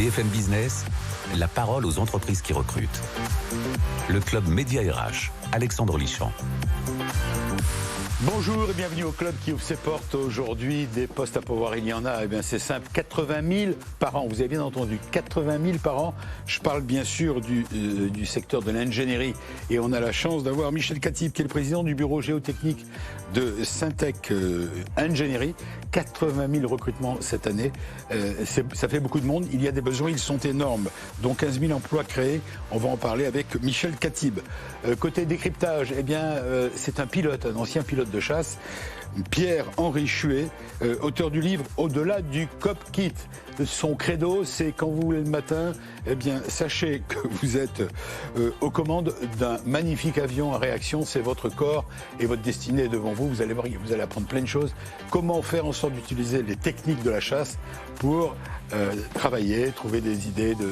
BFM Business, la parole aux entreprises qui recrutent. Le club Média RH, Alexandre Lichamp. Bonjour et bienvenue au club qui ouvre ses portes aujourd'hui. Des postes à pourvoir, il y en a. Eh bien, c'est simple, 80 000 par an. Vous avez bien entendu, 80 000 par an. Je parle bien sûr du secteur de l'ingénierie. Et on a la chance d'avoir Michel Katib, qui est le président du bureau géotechnique de Syntec Ingénierie. 80 000 recrutements cette année. Ça fait beaucoup de monde. Il y a des besoins, ils sont énormes. Donc 15 000 emplois créés. On va en parler avec Michel Katib. Côté décryptage, eh bien, c'est un pilote, un ancien pilote de chasse, Pierre-Henri Chuet, auteur du livre Au-delà du cockpit. Son credo, c'est quand vous voulez le matin, eh bien, sachez que vous êtes aux commandes d'un magnifique avion à réaction. C'est votre corps et votre destinée est devant vous. Vous allez voir, vous allez apprendre plein de choses. Comment faire en sorte d'utiliser les techniques de la chasse pour travailler, trouver des idées de,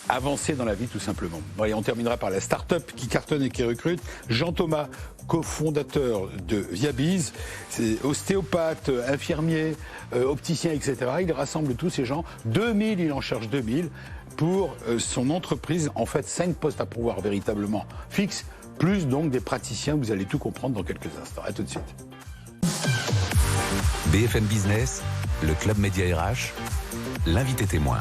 avancer dans la vie tout simplement. Bon, et on terminera par la start-up qui cartonne et qui recrute. Jean Thomas, cofondateur de Viabiz, c'est ostéopathe, infirmier, opticien, etc. Il rassemble tous ces gens. 2000, il en cherche 2000 pour son entreprise. En fait, 5 postes à pourvoir véritablement fixes, plus donc des praticiens. Vous allez tout comprendre dans quelques instants. À tout de suite. BFM Business, le club Média RH, l'invité témoin.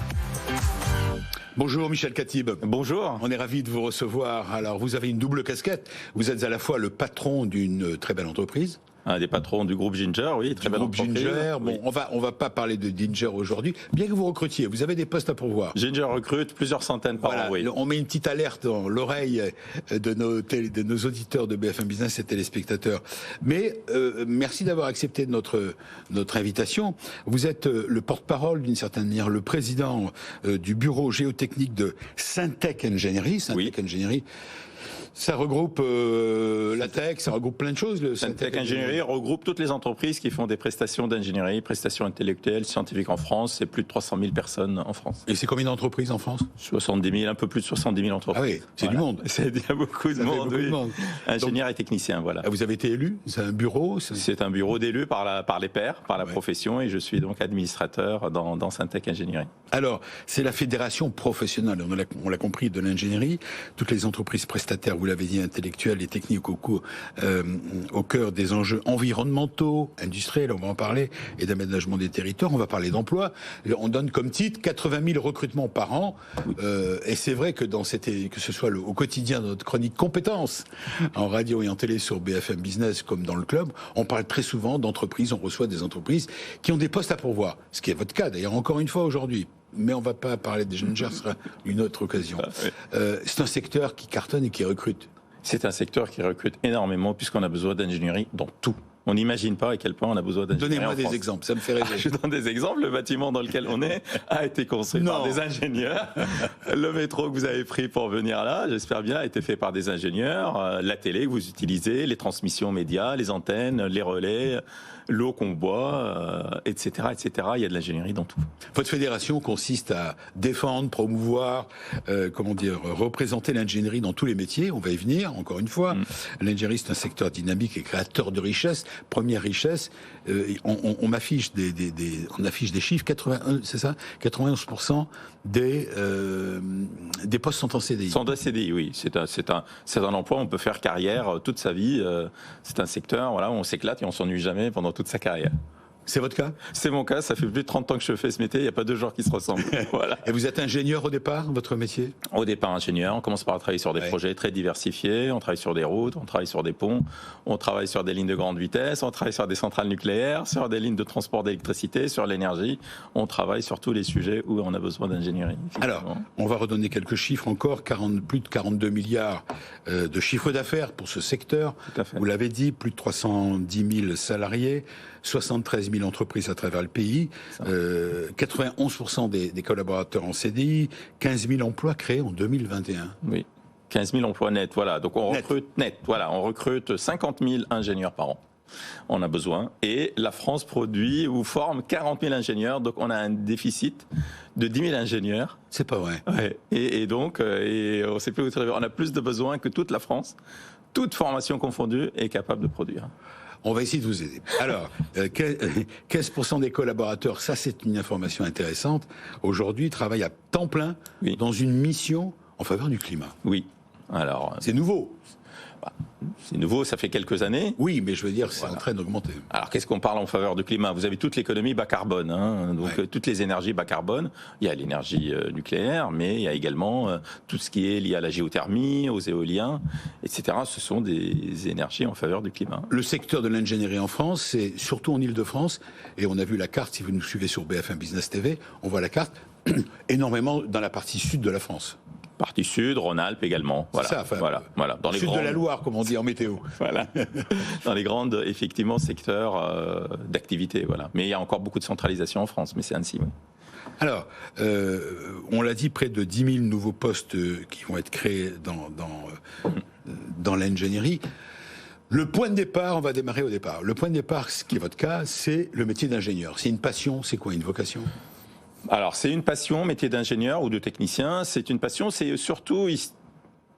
Bonjour Michel Katib. Bonjour. On est ravis de vous recevoir. Alors vous avez une double casquette. Vous êtes à la fois le patron d'une très belle entreprise. Un des patrons du groupe Ginger, oui, très belle entreprise. Ginger, oui. Bon, on va pas parler de Ginger aujourd'hui, bien que vous recrutiez, vous avez des postes à pourvoir. Ginger recrute plusieurs centaines par an, oui. On met une petite alerte dans l'oreille de nos auditeurs de BFM Business et téléspectateurs. Mais merci d'avoir accepté notre invitation. Vous êtes le porte-parole, d'une certaine manière, le président du bureau géotechnique de Syntec Ingénierie. Syntec Ingénierie. Ça regroupe la tech, ça regroupe plein de choses. Le Syntec Ingénierie regroupe toutes les entreprises qui font des prestations d'ingénierie, prestations intellectuelles, scientifiques en France. C'est plus de 300 000 personnes en France. Et c'est combien d'entreprises en France ? 70 000, un peu plus de 70 000 entreprises. Ah oui, c'est du monde. Il y a beaucoup de monde, oui. Ingénieurs et techniciens, voilà. Vous avez été élu ? C'est un bureau ? C'est un bureau d'élus par les pairs, par la profession, et je suis donc administrateur dans Syntec Ingénierie. Alors, c'est la fédération professionnelle, on l'a compris, de l'ingénierie. Toutes les entreprises prestataires, vous l'avez dit, intellectuelles et techniques au cœur des enjeux environnementaux, industriels, on va en parler, et d'aménagement des territoires. On va parler d'emploi. On donne comme titre 80 000 recrutements par an. Et c'est vrai que que ce soit au quotidien de notre chronique compétences, en radio et en télé sur BFM Business comme dans le club, on parle très souvent d'entreprises, on reçoit des entreprises qui ont des postes à pourvoir. Ce qui est votre cas, d'ailleurs, encore une fois aujourd'hui. Mais on ne va pas parler des Ginger, ce sera une autre occasion. C'est un secteur qui cartonne et qui recrute. C'est un secteur qui recrute énormément puisqu'on a besoin d'ingénierie dans tout. On n'imagine pas à quel point on a besoin d'ingénierie. Donnez-moi des exemples, ça me fait rêver. Je donne des exemples. Le bâtiment dans lequel on est a été construit par des ingénieurs. Le métro que vous avez pris pour venir là, j'espère bien, a été fait par des ingénieurs. La télé que vous utilisez, les transmissions médias, les antennes, les relais, l'eau qu'on boit, etc., etc. Il y a de l'ingénierie dans tout. Votre fédération consiste à défendre, promouvoir, représenter l'ingénierie dans tous les métiers. On va y venir, encore une fois. L'ingénierie, c'est un secteur dynamique et créateur de richesses. Première richesse, on affiche des chiffres, 81, c'est ça, 91% des postes sont en CDI. Sont en CDI, oui. C'est un emploi où on peut faire carrière toute sa vie. C'est un secteur, voilà, où on s'éclate et on s'ennuie jamais pendant toute sa carrière. C'est votre cas ? C'est mon cas, ça fait plus de 30 ans que je fais ce métier, il n'y a pas 2 jours qui se ressemblent. Voilà. Et vous êtes ingénieur au départ, votre métier ? Au départ ingénieur, on commence par travailler sur des projets très diversifiés, on travaille sur des routes, on travaille sur des ponts, on travaille sur des lignes de grande vitesse, on travaille sur des centrales nucléaires, sur des lignes de transport d'électricité, sur l'énergie, on travaille sur tous les sujets où on a besoin d'ingénierie. Alors, on va redonner quelques chiffres encore, plus de 42 milliards de chiffre d'affaires pour ce secteur. Vous l'avez dit, plus de 310 000 salariés, 73 000 entreprises à travers le pays, 91% des collaborateurs en CDI, 15 000 emplois créés en 2021. Oui, 15 000 emplois nets, voilà. Donc on recrute 50 000 ingénieurs par an. On a besoin. Et la France produit ou forme 40 000 ingénieurs, donc on a un déficit de 10 000 ingénieurs. C'est pas vrai. Ouais. Et donc, on sait plus où on a plus de besoins que toute la France, toute formation confondue, est capable de produire. On va essayer de vous aider. Alors, 15% des collaborateurs, ça c'est une information intéressante, aujourd'hui travaillent à temps plein dans une mission en faveur du climat. Oui. Alors, c'est nouveau. C'est nouveau, ça fait quelques années. Oui, mais je veux dire, c'est en train d'augmenter. Alors, qu'est-ce qu'on parle en faveur du climat? Vous avez toute l'économie bas carbone, hein, donc toutes les énergies bas carbone. Il y a l'énergie nucléaire, mais il y a également tout ce qui est lié à la géothermie, aux éoliens, etc. Ce sont des énergies en faveur du climat. Le secteur de l'ingénierie en France, c'est surtout en Île-de-France, et on a vu la carte, si vous nous suivez sur BFM Business TV, on voit la carte énormément dans la partie sud de la France. Partie sud, Rhône-Alpes également. Voilà. Ça, enfin, voilà. Dans les sud grandes... de la Loire, comme on dit en météo. Voilà. Dans les grandes, effectivement, secteurs d'activité. Voilà. Mais il y a encore beaucoup de centralisation en France, mais c'est ainsi. Oui. Alors, on l'a dit, près de 10 000 nouveaux postes qui vont être créés dans l'ingénierie. Le point de départ, on va démarrer au départ. Le point de départ, ce qui est votre cas, c'est le métier d'ingénieur. C'est une passion, c'est quoi, une vocation ? Alors, c'est une passion, métier d'ingénieur ou de technicien. C'est une passion, c'est surtout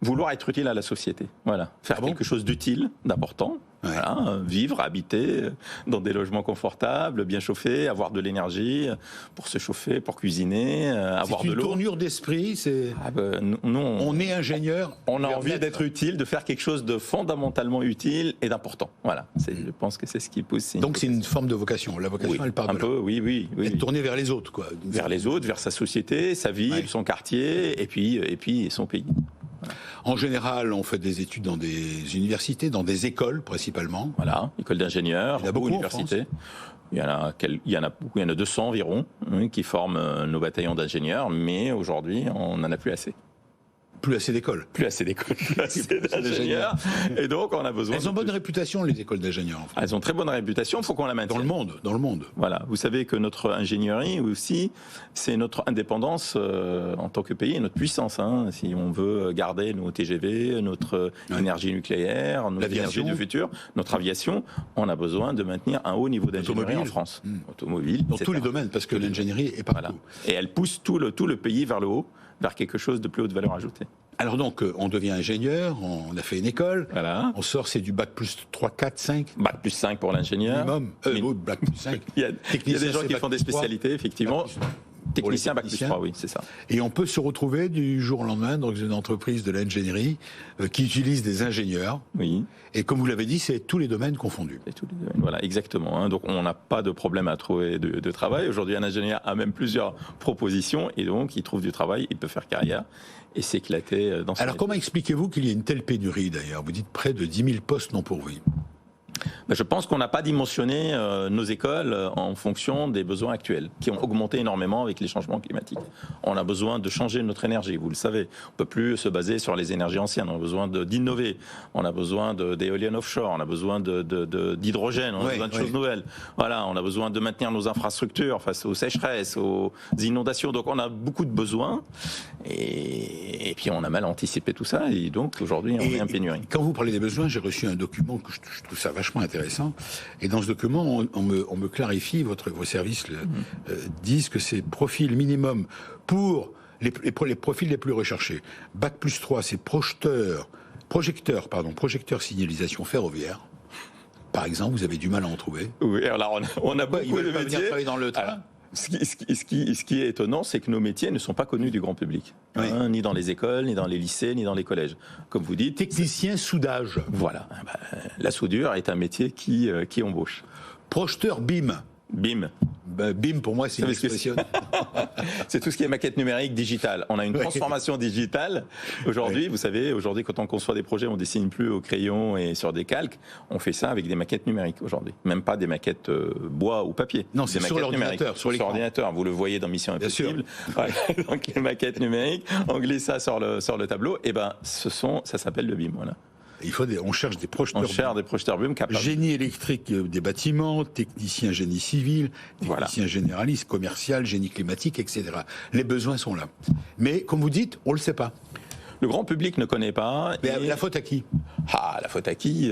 vouloir être utile à la société. Voilà. Faire quelque chose d'utile, d'important. Ouais. Voilà. Vivre, habiter dans des logements confortables, bien chauffés, avoir de l'énergie pour se chauffer, pour cuisiner, avoir de l'eau. C'est une tournure d'esprit, c'est... on est ingénieur. On a envie d'être utile, de faire quelque chose de fondamentalement utile et d'important. Voilà. Je pense que c'est ce qui pousse. Donc c'est une forme de vocation. La vocation, elle part de là. Oui. Être tourné vers les autres, quoi. Vers les autres, vers sa société, sa ville, son quartier, et puis son pays. En général, on fait des études dans des universités, dans des écoles principalement. Voilà, écoles d'ingénieurs, ou universités. Il y en a 200 environ qui forment nos bataillons d'ingénieurs, mais aujourd'hui, on n'en a plus assez. Plus assez d'écoles. Plus assez d'écoles, plus assez d'ingénieurs. Et donc, on a besoin... Elles ont bonne réputation, les écoles d'ingénieurs. En France. Elles ont très bonne réputation, il faut qu'on la maintienne. Dans le monde. Voilà. Vous savez que notre ingénierie aussi, c'est notre indépendance en tant que pays et notre puissance. Hein. Si on veut garder nos TGV, notre énergie nucléaire, notre énergie du futur, notre aviation, on a besoin de maintenir un haut niveau d'ingénierie en France. Automobile, dans tous les domaines, parce que l'ingénierie est partout. Voilà. Et elle pousse tout le pays vers le haut, vers quelque chose de plus haute valeur ajoutée. Alors donc, on devient ingénieur, on a fait une école, on sort, c'est du bac plus 3, 4, 5 Bac plus 5 pour l'ingénieur. Minimum, bac plus 5. Il y a des gens qui font des spécialités, effectivement. Technicien, bac plus 3, oui, c'est ça. Et on peut se retrouver du jour au lendemain dans une entreprise de l'ingénierie qui utilise des ingénieurs. Oui. Et comme vous l'avez dit, c'est tous les domaines confondus. C'est tous les domaines, voilà, exactement. Hein. Donc on n'a pas de problème à trouver de travail. Aujourd'hui, un ingénieur a même plusieurs propositions et donc il trouve du travail, il peut faire carrière et s'éclater dans son Alors comment expliquez-vous qu'il y ait une telle pénurie d'ailleurs ? Vous dites près de 10 000 postes non pourvus. Je pense qu'on n'a pas dimensionné nos écoles en fonction des besoins actuels, qui ont augmenté énormément avec les changements climatiques. On a besoin de changer notre énergie, vous le savez. On ne peut plus se baser sur les énergies anciennes, on a besoin d'innover, on a besoin d'éoliennes offshore, on a besoin d'hydrogène, on a besoin de choses nouvelles. Voilà, on a besoin de maintenir nos infrastructures face aux sécheresses, aux inondations. Donc on a beaucoup de besoins et puis on a mal anticipé tout ça et donc aujourd'hui on est en pénurie. Quand vous parlez des besoins, j'ai reçu un document que je trouve ça vachement intéressant. Et dans ce document, on me clarifie, vos services disent que c'est profil minimum pour les profils les plus recherchés. Bac plus 3, c'est projecteur signalisation ferroviaire. Par exemple, vous avez du mal à en trouver. Oui, alors on a beaucoup de métiers. Travailler dans le train. Alors, ce qui est étonnant, c'est que nos métiers ne sont pas connus du grand public, ni dans les écoles, ni dans les lycées, ni dans les collèges. Comme vous dites, technicien soudage. Voilà, la soudure est un métier qui embauche. Projeteur BIM. BIM. BIM, pour moi, c'est une expression. C'est tout ce qui est maquette numérique digitale. On a une transformation digitale. Aujourd'hui, vous savez, quand on conçoit des projets, on dessine plus au crayon et sur des calques. On fait ça avec des maquettes numériques aujourd'hui. Même pas des maquettes bois ou papier. Non, c'est sur l'ordinateur, sur l'ordinateur. Vous le voyez dans Mission Impossible. Voilà. Donc les maquettes numériques, on glisse ça sur le tableau. Et ça s'appelle le BIM. Voilà. On cherche des projecteurs. On cherche des projecteurs BIM capables. Génie électrique des bâtiments, technicien génie civil, technicien généraliste, commercial, génie climatique, etc. Les besoins sont là. Mais, comme vous dites, on ne le sait pas. Le grand public ne connaît pas. Mais la faute à qui ? La faute à qui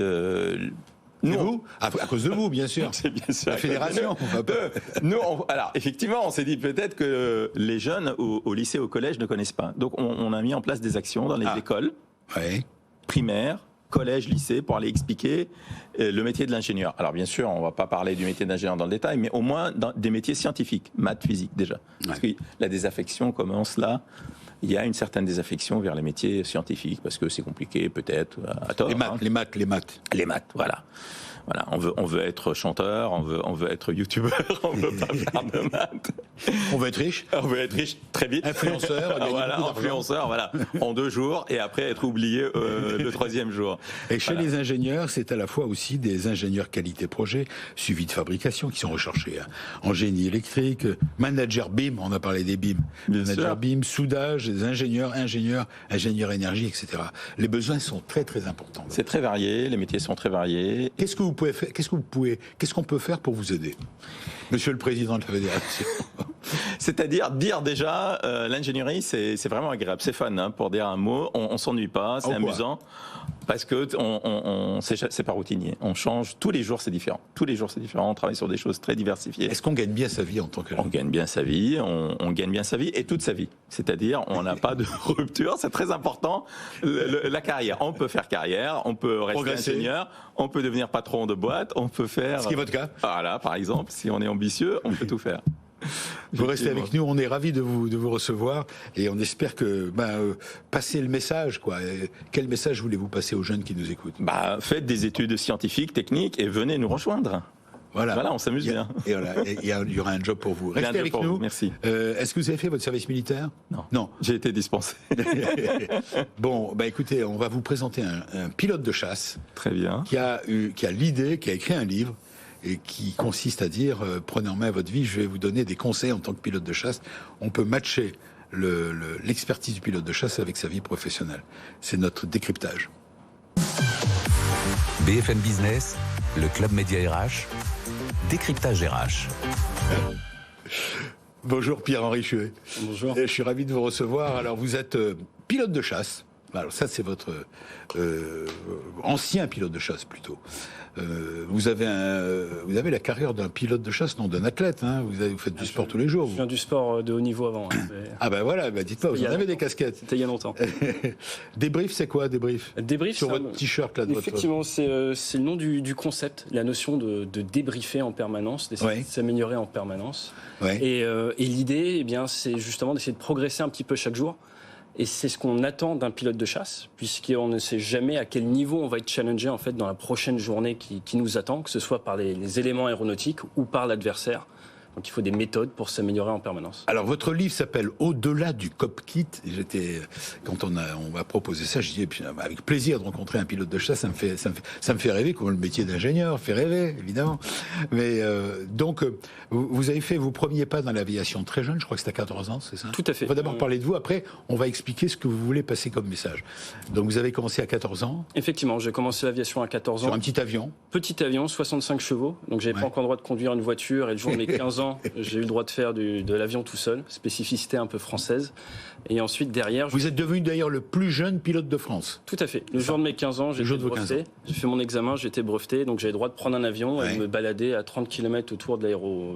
Nous, à cause de vous, bien sûr. C'est bien sûr. La fédération. Alors, effectivement, on s'est dit peut-être que les jeunes au lycée, au collège ne connaissent pas. Donc, on a mis en place des actions dans les écoles primaires, collège, lycée, pour aller expliquer le métier de l'ingénieur. Alors bien sûr, on ne va pas parler du métier d'ingénieur dans le détail, mais au moins des métiers scientifiques, maths, physique déjà. Parce que la désaffection commence là. Il y a une certaine désaffection vers les métiers scientifiques, parce que c'est compliqué peut-être, à tort. Les maths. Les maths, voilà. Voilà, on veut être chanteur, on veut être youtubeur, on veut pas faire de maths. On veut être riche. On veut être riche très vite. Influenceur, voilà, en 2 jours, et après être oublié le 3e jour. Et chez les ingénieurs, c'est à la fois aussi des ingénieurs qualité projet, suivi de fabrication, qui sont recherchés en génie électrique, manager BIM, on a parlé des BIM, manager BIM, soudage, des ingénieurs énergie, etc. Les besoins sont très très importants. C'est très varié, les métiers sont très variés. Qu'est-ce qu'on peut faire pour vous aider, Monsieur le Président de la Fédération? C'est-à-dire dire déjà, l'ingénierie, c'est vraiment agréable, c'est fun, hein, pour dire un mot. On s'ennuie pas, c'est amusant, parce que c'est pas routinier. On change tous les jours, c'est différent. Tous les jours, c'est différent. On travaille sur des choses très diversifiées. Est-ce qu'on gagne bien sa vie en tant que? On gagne bien sa vie, on gagne bien sa vie et toute sa vie. C'est-à-dire, on n'a pas de rupture. C'est très important. La carrière, on peut faire carrière, on peut rester ingénieur, on peut devenir patron de boîte, on peut faire. Ce qui est votre cas. Voilà, par exemple, si on est ambitieux, on peut tout faire. Vous restez avec nous, on est ravis de vous recevoir et on espère que passer le message, quoi. Quel message voulez-vous passer aux jeunes qui nous écoutent? Faites des études scientifiques, techniques et venez nous rejoindre. Voilà, on s'amuse bien. Et voilà, il y aura un job pour vous. Restez avec nous. Merci. Est-ce que vous avez fait votre service militaire? Non. J'ai été dispensé. Bon, écoutez, on va vous présenter un pilote de chasse. Très bien. Qui a l'idée, qui a écrit un livre et qui consiste à dire prenez en main votre vie, je vais vous donner des conseils en tant que pilote de chasse. On peut matcher l'expertise du pilote de chasse avec sa vie professionnelle. C'est notre décryptage. BFM Business, le Club Média RH, décryptage RH. Bonjour Pierre-Henri Chuet. Bonjour. Je suis ravi de vous recevoir. Alors vous êtes pilote de chasse. Alors ça c'est votre ancien pilote de chasse plutôt. Vous avez la carrière d'un pilote de chasse, non d'un athlète. Hein. Vous faites du sport tous les jours. Je viens du sport de haut niveau avant. Ah voilà, dites-moi, vous en avez des casquettes. C'était il y a longtemps. Débrief, c'est quoi débrief? Débrief sur votre t-shirt là. Effectivement, c'est le nom du concept, la notion de débriefer en permanence, d'essayer de s'améliorer en permanence. Ouais. Et l'idée, eh bien, c'est justement d'essayer de progresser un petit peu chaque jour. Et c'est ce qu'on attend d'un pilote de chasse, puisqu'on ne sait jamais à quel niveau on va être challengé en fait dans la prochaine journée qui nous attend, que ce soit par les éléments aéronautiques ou par l'adversaire. Donc il faut des méthodes pour s'améliorer en permanence. Alors votre livre s'appelle Au-delà du cockpit. Quand on m'a proposé ça, je dis avec plaisir de rencontrer un pilote de chasse, ça me fait rêver, comme le métier d'ingénieur fait rêver évidemment. Mais donc vous avez fait vos premiers pas dans l'aviation très jeune, je crois que c'était à 14 ans, c'est ça? Tout à fait. On va d'abord parler de vous, après on va expliquer ce que vous voulez passer comme message. Donc vous avez commencé à 14 ans. Effectivement, j'ai commencé l'aviation à 14 ans. Sur un petit avion. Petit avion, 65 chevaux. Donc j'avais pas encore le droit de conduire une voiture et le jour de mes 15 ans, j'ai eu le droit de faire de l'avion tout seul, spécificité un peu française. Et ensuite, derrière... Vous êtes devenu d'ailleurs le plus jeune pilote de France. Tout à fait. Le jour de mes 15 ans, j'ai été breveté. J'ai fait mon examen, j'ai été breveté, donc j'avais le droit de prendre un avion et de me balader à 30 km autour de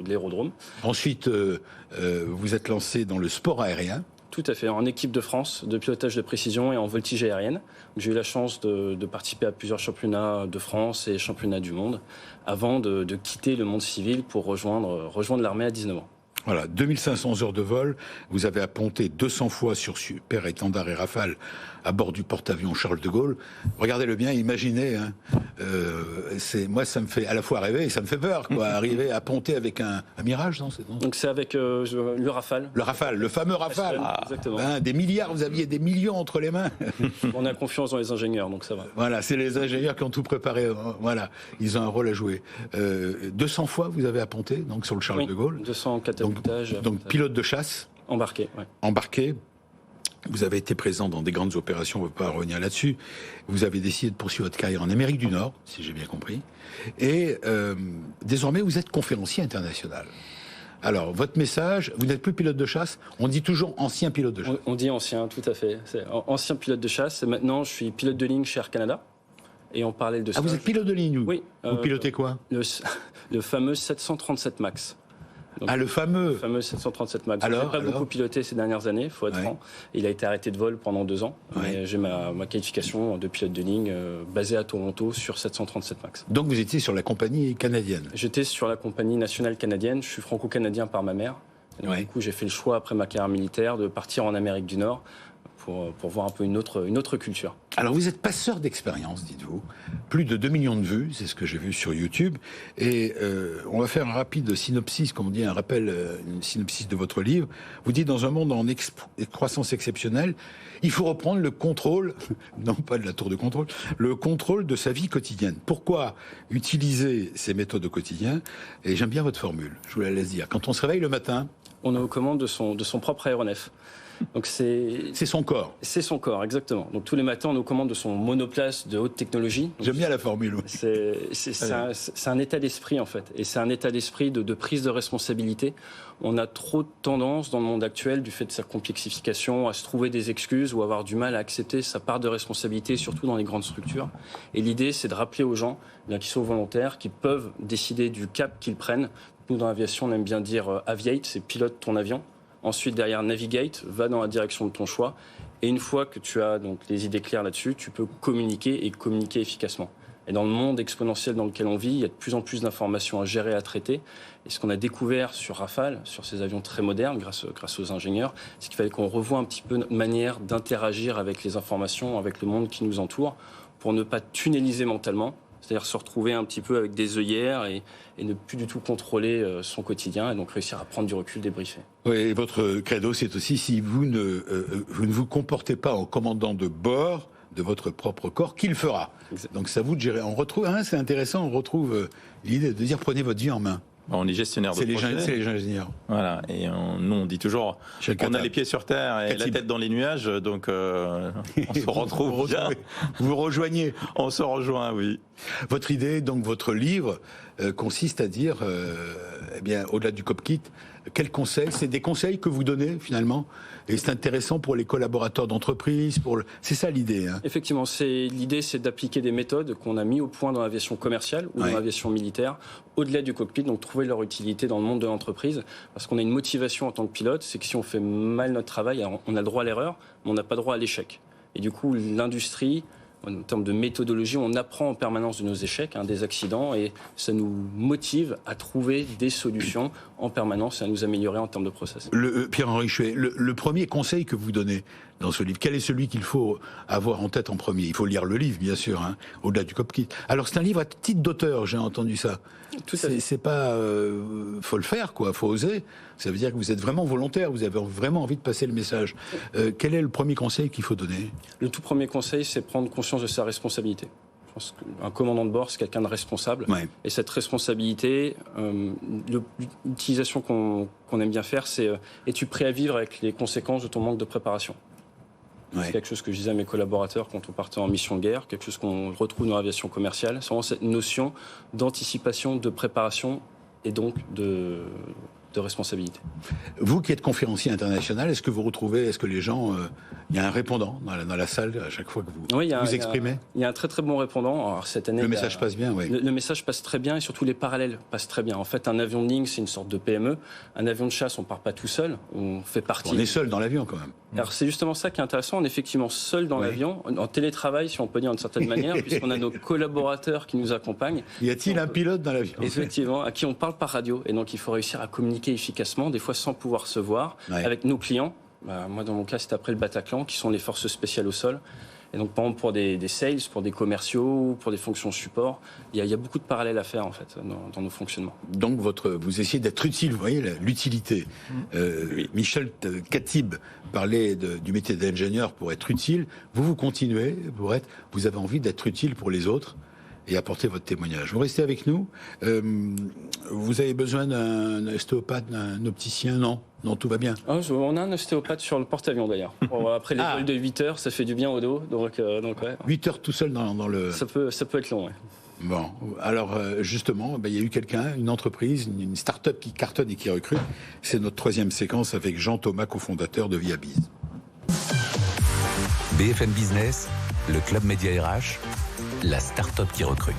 l'aérodrome. Ensuite, vous êtes lancé dans le sport aérien. Tout à fait, en équipe de France, de pilotage de précision et en voltige aérienne. J'ai eu la chance de participer à plusieurs championnats de France et championnats du monde avant de quitter le monde civil pour rejoindre l'armée à 19 ans. Voilà, 2500 heures de vol, vous avez apponté 200 fois sur Super Étendard et Rafale à bord du porte-avions Charles de Gaulle. Regardez-le bien, imaginez. Hein, moi, ça me fait à la fois rêver et ça me fait peur, quoi. Arriver à ponter avec un Mirage, non? Donc c'est avec le Rafale. Le Rafale, le fameux Rafale. Exactement. Hein, des milliards, vous aviez des millions entre les mains. On a confiance dans les ingénieurs, donc ça va. Voilà, c'est les ingénieurs qui ont tout préparé. Voilà, ils ont un rôle à jouer. 200 fois, vous avez apponté, donc sur le Charles de Gaulle. 200 catapultages. Donc pilote de chasse. Embarqué, ouais. Embarqué. Vous avez été présent dans des grandes opérations, on ne va pas revenir là-dessus. Vous avez décidé de poursuivre votre carrière en Amérique du Nord, si j'ai bien compris. Et désormais, vous êtes conférencier international. Alors, votre message, vous n'êtes plus pilote de chasse, on dit toujours ancien pilote de chasse. On dit ancien, tout à fait. C'est ancien pilote de chasse. Et maintenant, je suis pilote de ligne chez Air Canada. Et on parlait de ça. Ah, vous êtes pilote de ligne? Oui. Vous pilotez quoi? Le fameux 737 MAX. Donc, le fameux. Le fameux 737 MAX. Je n'ai pas beaucoup piloté ces dernières années, il faut être franc. Il a été arrêté de vol pendant 2 ans. Mais j'ai ma qualification de pilote de ligne basée à Toronto sur 737 MAX. Donc vous étiez sur la compagnie canadienne? J'étais sur la compagnie nationale canadienne. Je suis franco-canadien par ma mère. Et donc, du coup, j'ai fait le choix, après ma carrière militaire, de partir en Amérique du Nord pour voir un peu une autre culture. Alors vous êtes passeur d'expérience, dites-vous. Plus de 2 millions de vues, c'est ce que j'ai vu sur YouTube. Et on va faire un rapide synopsis, comme on dit, une synopsis de votre livre. Vous dites, dans un monde en croissance exceptionnelle, il faut reprendre le contrôle, non pas de la tour de contrôle, le contrôle de sa vie quotidienne. Pourquoi utiliser ces méthodes au quotidien? Et j'aime bien votre formule, je vous la laisse dire. Quand on se réveille le matin... On est aux commandes de son propre aéronef. Donc c'est son corps. C'est son corps, exactement. Donc tous les matins, on est aux commandes de son monoplace de haute technologie. J'aime bien la formule. Oui. C'est un état d'esprit, en fait. Et c'est un état d'esprit de prise de responsabilité. On a trop de tendance dans le monde actuel, du fait de sa complexification, à se trouver des excuses ou avoir du mal à accepter sa part de responsabilité, surtout dans les grandes structures. Et l'idée, c'est de rappeler aux gens qui sont volontaires, qui peuvent décider du cap qu'ils prennent. Nous, dans l'aviation, on aime bien dire aviate, c'est pilote ton avion. Ensuite, derrière, navigate, va dans la direction de ton choix. Et une fois que tu as donc les idées claires là-dessus, tu peux communiquer et communiquer efficacement. Et dans le monde exponentiel dans lequel on vit, il y a de plus en plus d'informations à gérer, à traiter. Et ce qu'on a découvert sur Rafale, sur ces avions très modernes, grâce aux ingénieurs, c'est qu'il fallait qu'on revoie un petit peu notre manière d'interagir avec les informations, avec le monde qui nous entoure, pour ne pas tunneliser mentalement. C'est-à-dire se retrouver un petit peu avec des œillères et ne plus du tout contrôler son quotidien et donc réussir à prendre du recul, débriefer. Oui, et votre credo, c'est aussi si vous ne vous comportez pas en commandant de bord de votre propre corps, qui le fera? Exactement. Donc ça vous de gérer. On retrouve, c'est intéressant, on retrouve l'idée de dire prenez votre vie en main. On est gestionnaire de projet. C'est les ingénieurs. Voilà. Et nous, on dit toujours qu'on a les pieds sur terre et la tête dans les nuages, donc on se retrouve bien. Vous rejoignez. On se rejoint, oui. Votre idée, donc votre livre, consiste à dire, au-delà du cockpit, quels conseils? C'est des conseils que vous donnez, finalement, et c'est intéressant pour les collaborateurs d'entreprise. C'est ça l'idée. Hein. Effectivement, l'idée, c'est d'appliquer des méthodes qu'on a mis au point dans l'aviation commerciale ou dans l'aviation militaire, au-delà du cockpit, donc trouver leur utilité dans le monde de l'entreprise, parce qu'on a une motivation en tant que pilote, c'est que si on fait mal notre travail, on a le droit à l'erreur, mais on n'a pas le droit à l'échec. Et du coup, l'industrie, en termes de méthodologie, on apprend en permanence de nos échecs, des accidents, et ça nous motive à trouver des solutions en permanence et à nous améliorer en termes de process. Pierre-Henri Chuet, le premier conseil que vous donnez dans ce livre, quel est celui qu'il faut avoir en tête en premier? Il faut lire le livre, bien sûr, au-delà du cockpit. Alors c'est un livre à titre d'auteur, j'ai entendu ça. Tout à fait. C'est pas... faut le faire, quoi, faut oser. Ça veut dire que vous êtes vraiment volontaire, vous avez vraiment envie de passer le message. Quel est le premier conseil qu'il faut donner? Le tout premier conseil, c'est prendre conscience de sa responsabilité. Je pense qu'un commandant de bord, c'est quelqu'un de responsable. Ouais. Et cette responsabilité, l'utilisation qu'on aime bien faire, c'est es-tu prêt à vivre avec les conséquences de ton manque de préparation? C'est quelque chose que je disais à mes collaborateurs quand on partait en mission de guerre, quelque chose qu'on retrouve dans l'aviation commerciale. C'est vraiment cette notion d'anticipation, de préparation et donc de responsabilité. Vous qui êtes conférencier international, est-ce que vous retrouvez, est-ce que les gens, il y a un répondant dans la salle à chaque fois que vous vous exprimez? Il y a un très très bon répondant. Alors, cette année, le message passe bien, oui. Le message passe très bien et surtout les parallèles passent très bien. En fait, un avion de ligne, c'est une sorte de PME. Un avion de chasse, on part pas tout seul, on fait partie. On est seul dans l'avion quand même. Alors c'est justement ça qui est intéressant, on est effectivement seul dans l'avion, en télétravail si on peut dire d'une certaine manière, puisqu'on a nos collaborateurs qui nous accompagnent. Y a-t-il un pilote dans l'avion? Effectivement, à qui on parle par radio. Et donc il faut réussir à communiquer efficacement, des fois sans pouvoir se voir, avec nos clients. Moi dans mon cas c'était après le Bataclan, qui sont les forces spéciales au sol. Et donc, par exemple, pour des sales, pour des commerciaux, pour des fonctions support, il y a beaucoup de parallèles à faire, en fait, dans nos fonctionnements. Donc, vous essayez d'être utile, vous voyez, l'utilité. Michel Katib parlait du métier d'ingénieur pour être utile. Vous continuez, vous avez envie d'être utile pour les autres et apporter votre témoignage. Vous restez avec nous. Vous avez besoin d'un ostéopathe, d'un opticien? Non, tout va bien. On a un ostéopathe sur le porte-avions d'ailleurs. Après les vols de 8 heures, ça fait du bien au dos. Donc 8 heures tout seul dans le... Ça peut être long, ouais. Bon, alors justement, il y a eu une entreprise, une start-up qui cartonne et qui recrute. C'est notre troisième séquence avec Jean Thomas, cofondateur de Viabiz. BFM Business, Le Club Média RH, la start-up qui recrute.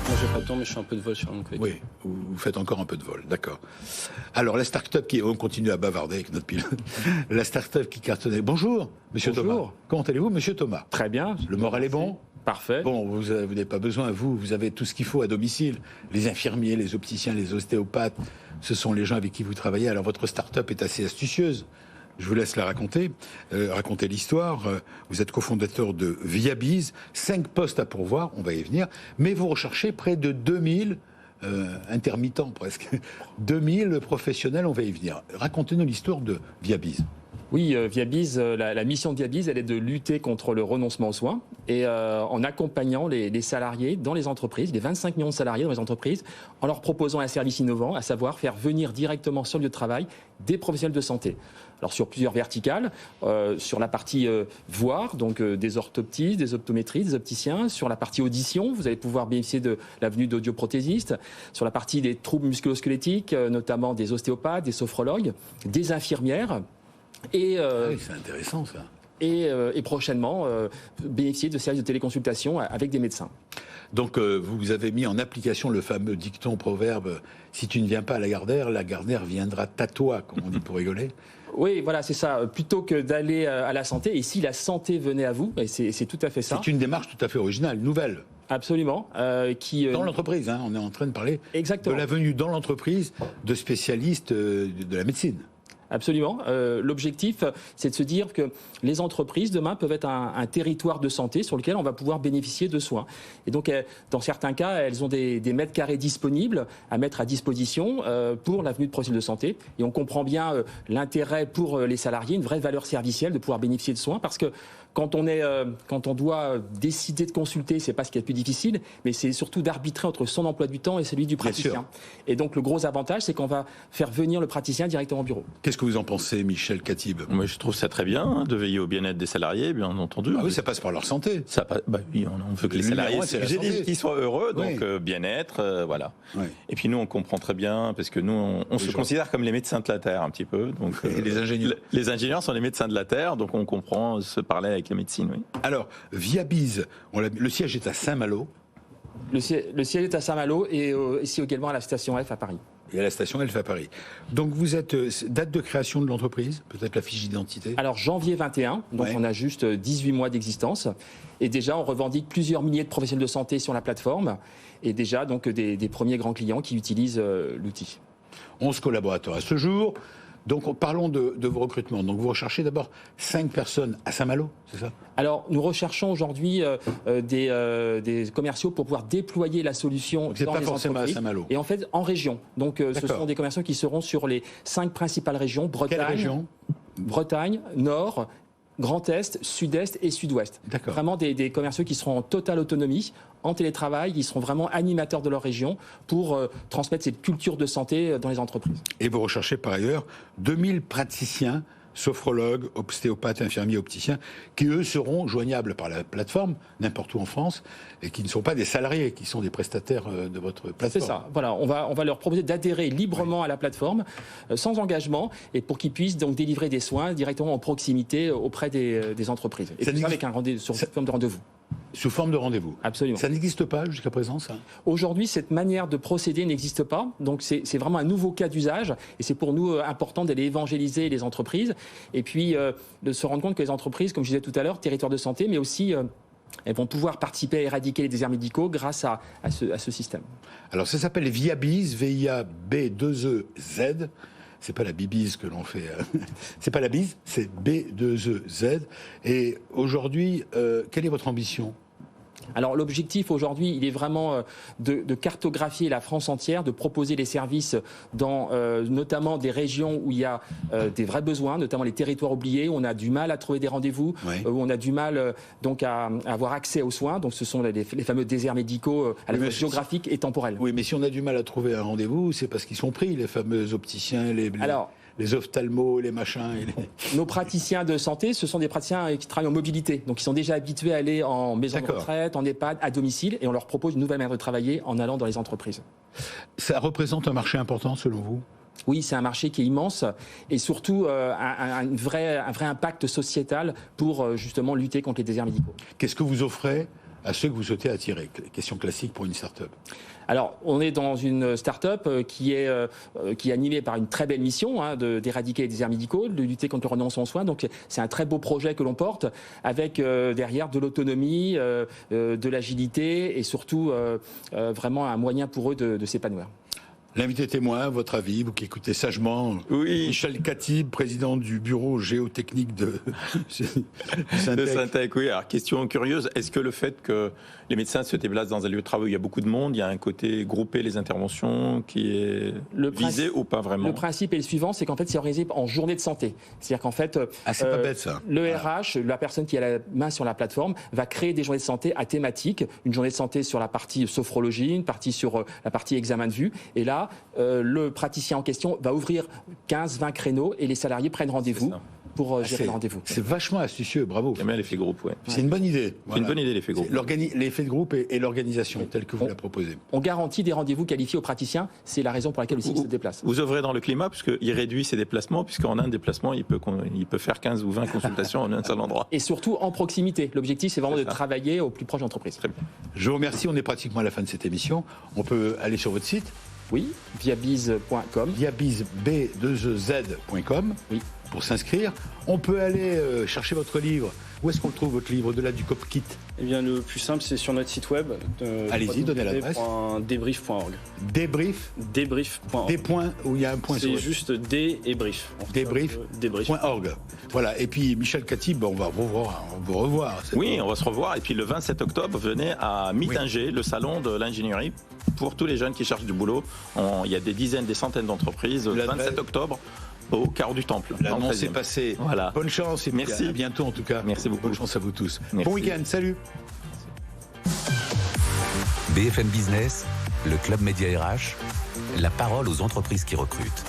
Moi, j'ai pas de temps, mais je suis un peu de vol sur mon côté. Oui, vous faites encore un peu de vol, d'accord. Alors, la start-up qui... On continue à bavarder avec notre pilote. La start-up qui cartonnait. Bonjour, monsieur Thomas. Comment allez-vous, monsieur Thomas? Très bien. Le moral est bon? Parfait. Bon, vous n'avez pas besoin, vous avez tout ce qu'il faut à domicile. Les infirmiers, les opticiens, les ostéopathes, ce sont les gens avec qui vous travaillez. Alors, votre start-up est assez astucieuse. Je vous laisse la raconter, raconter l'histoire. Vous êtes cofondateur de Viabiz, 5 postes à pourvoir, on va y venir, mais vous recherchez près de 2000 intermittents presque, 2000 professionnels, on va y venir. Racontez-nous l'histoire de Viabiz. Oui, Viabiz, la mission de Viabiz, elle est de lutter contre le renoncement aux soins et en accompagnant les salariés dans les entreprises, les 25 millions de salariés dans les entreprises, en leur proposant un service innovant, à savoir faire venir directement sur le lieu de travail des professionnels de santé. Alors sur plusieurs verticales, sur la partie voir, donc des orthoptistes, des optométristes, des opticiens, sur la partie audition, vous allez pouvoir bénéficier de la venue d'audioprothésistes, sur la partie des troubles musculo-squelettiques, notamment des ostéopathes, des sophrologues, des infirmières. Et, oui, c'est intéressant ça. Et prochainement, bénéficier de services de téléconsultation avec des médecins. Donc vous avez mis en application le fameux dicton proverbe « Si tu ne viens pas à la Gardère viendra à toi », comme on dit pour rigoler. Oui, voilà, c'est ça. Plutôt que d'aller à la santé, et si la santé venait à vous, et c'est tout à fait ça. C'est une démarche tout à fait originale, nouvelle. Absolument. Dans l'entreprise, hein, on est en train de parler Exactement. de la venue dans l'entreprise de spécialistes de la médecine. Absolument. L'objectif, c'est de se dire que les entreprises, demain, peuvent être un territoire de santé sur lequel on va pouvoir bénéficier de soins. Et donc, dans certains cas, elles ont des mètres carrés disponibles à mettre à disposition pour la venue de professionnels de santé. Et on comprend bien l'intérêt pour les salariés, une vraie valeur servicielle de pouvoir bénéficier de soins, parce que quand on doit décider de consulter, c'est pas ce qui est le plus difficile, mais c'est surtout d'arbitrer entre son emploi du temps et celui du praticien. Et donc le gros avantage, c'est qu'on va faire venir le praticien directement au bureau. Qu'est-ce que vous en pensez, Michel Katib? Moi, je trouve ça très bien, hein, de veiller au bien-être des salariés, bien entendu. Ah oui, ça passe par leur santé. Oui, on veut que les salariés qu'ils soient heureux, donc oui. Bien-être, voilà. Oui. Et puis nous, on comprend très bien, parce que nous, on se considère comme les médecins de la Terre, un petit peu. Donc, et les ingénieurs. Les ingénieurs sont les médecins de la Terre, donc on comprend se parler avec la médecine, oui. Alors, Viabiz, le siège est à Saint-Malo. Le siège est à Saint-Malo et ici également à la station F à Paris. Et à la station F à Paris. Donc vous êtes, date de création de l'entreprise, peut-être la fiche d'identité? Alors janvier 21, donc on a juste 18 mois d'existence. Et déjà, on revendique plusieurs milliers de professionnels de santé sur la plateforme. Et déjà, donc des premiers grands clients qui utilisent l'outil. 11 collaborateurs à ce jour. Donc parlons de vos recrutements. Donc vous recherchez d'abord 5 personnes à Saint-Malo, c'est ça? Alors nous recherchons aujourd'hui des commerciaux pour pouvoir déployer la solution dans pas les forcément entreprises. à Saint-Malo. Et en fait en région. Donc ce sont des commerciaux qui seront sur les 5 principales régions. Quelle région? Bretagne, Nord, Grand Est, Sud-Est et Sud-Ouest. Vraiment des commerciaux qui seront en totale autonomie, en télétravail, qui seront vraiment animateurs de leur région pour transmettre cette culture de santé dans les entreprises. Et vous recherchez par ailleurs 2000 praticiens, sophrologues, ostéopathes, infirmiers, opticiens, qui eux seront joignables par la plateforme, n'importe où en France, et qui ne sont pas des salariés, qui sont des prestataires de votre plateforme. C'est ça. Voilà, on va leur proposer d'adhérer librement à la plateforme, sans engagement, et pour qu'ils puissent donc délivrer des soins directement en proximité auprès des entreprises. Et tout ça avec un rendez-vous sur forme de rendez-vous. Sous forme de rendez-vous. Absolument. Ça n'existe pas jusqu'à présent, ça? Aujourd'hui, cette manière de procéder n'existe pas. Donc, c'est vraiment un nouveau cas d'usage. Et c'est pour nous important d'aller évangéliser les entreprises. Et puis, de se rendre compte que les entreprises, comme je disais tout à l'heure, territoire de santé, mais aussi, elles vont pouvoir participer à éradiquer les déserts médicaux grâce à ce système. Alors, ça s'appelle Viabiz, V-I-A-B-2-E-Z. C'est pas la bibise que l'on fait. C'est pas la bise, c'est B2EZ. Et aujourd'hui, quelle est votre ambition? Alors l'objectif aujourd'hui, il est vraiment de cartographier la France entière, de proposer les services dans notamment des régions où il y a des vrais besoins, notamment les territoires oubliés, où on a du mal à trouver des rendez-vous, où on a du mal donc à avoir accès aux soins. Donc ce sont les fameux déserts médicaux à la fois géographiques et temporels. Oui, mais si on a du mal à trouver un rendez-vous, c'est parce qu'ils sont pris, les fameux opticiens, les ophtalmos, les machins. Nos praticiens de santé, ce sont des praticiens qui travaillent en mobilité. Donc, ils sont déjà habitués à aller en maison de retraite, en EHPAD, à domicile. Et on leur propose une nouvelle manière de travailler en allant dans les entreprises. Ça représente un marché important, selon vous? Oui, c'est un marché qui est immense et surtout un vrai impact sociétal pour justement lutter contre les déserts médicaux. Qu'est-ce que vous offrez à ceux que vous souhaitez attirer? Question classique pour une start-up. Alors, on est dans une start-up qui est animée par une très belle mission d'éradiquer les déserts médicaux, de lutter contre le renoncement aux soins. Donc, c'est un très beau projet que l'on porte avec derrière de l'autonomie, de l'agilité et surtout vraiment un moyen pour eux de s'épanouir. L'invité témoin, votre avis, vous qui écoutez sagement, Oui. Michel Katib, président du bureau géotechnique de Syntec, oui. Alors, question curieuse, est-ce que le fait que les médecins se déplacent dans un lieu de travail où il y a beaucoup de monde, il y a un côté groupé les interventions qui est visé ou pas vraiment? Le principe est le suivant, c'est qu'en fait, c'est organisé en journée de santé. C'est-à-dire qu'en fait, c'est pas bête, ça. Le RH, la personne qui a la main sur la plateforme, va créer des journées de santé à thématique. Une journée de santé sur la partie sophrologie, une partie sur la partie examen de vue. Et là, le praticien en question va ouvrir 15-20 créneaux et les salariés prennent rendez-vous pour gérer le rendez-vous. C'est vachement astucieux, bravo. J'aime bien l'effet groupe, ouais. C'est une bonne idée. C'est une bonne idée, l'effet groupe. L'effet de groupe et l'organisation, telle que vous la proposez. On garantit des rendez-vous qualifiés aux praticiens, c'est la raison pour laquelle aussi ils se déplacent. Vous œuvrez dans le climat, puisqu'il réduit ses déplacements, puisqu'en un déplacement, il peut faire 15 ou 20 consultations en un seul endroit. Et surtout en proximité. L'objectif, c'est vraiment de travailler au plus proche de l'entreprise. Très bien. Je vous remercie, on est pratiquement à la fin de cette émission. On peut aller sur votre site. Oui, viabiz.com. viabiz.com. Oui. Pour s'inscrire. On peut aller chercher votre livre. Où est-ce qu'on le trouve, votre livre, au-delà du COPKIT? Eh bien, le plus simple, c'est sur notre site web. Allez-y, donnez l'adresse. Débrief.org. Débrief. Débrief.org. Des points où il y a un point sur C'est le... juste D et brief. Débrief.org. Voilà. Et puis, Michel Katib, on va vous revoir. Oui, on va se revoir. Et puis, le 27 octobre, venez à Mittinger, le salon de l'ingénierie. Pour tous les jeunes qui cherchent du boulot, il y a des dizaines, des centaines d'entreprises. Le 27 octobre, au Carreau du Temple. L'annonce est passée. Voilà. Bonne chance et merci. À bientôt en tout cas. Merci beaucoup. Bonne chance à vous tous. Merci. Bon week-end, salut. BFM Business, le Club Média RH, la parole aux entreprises qui recrutent.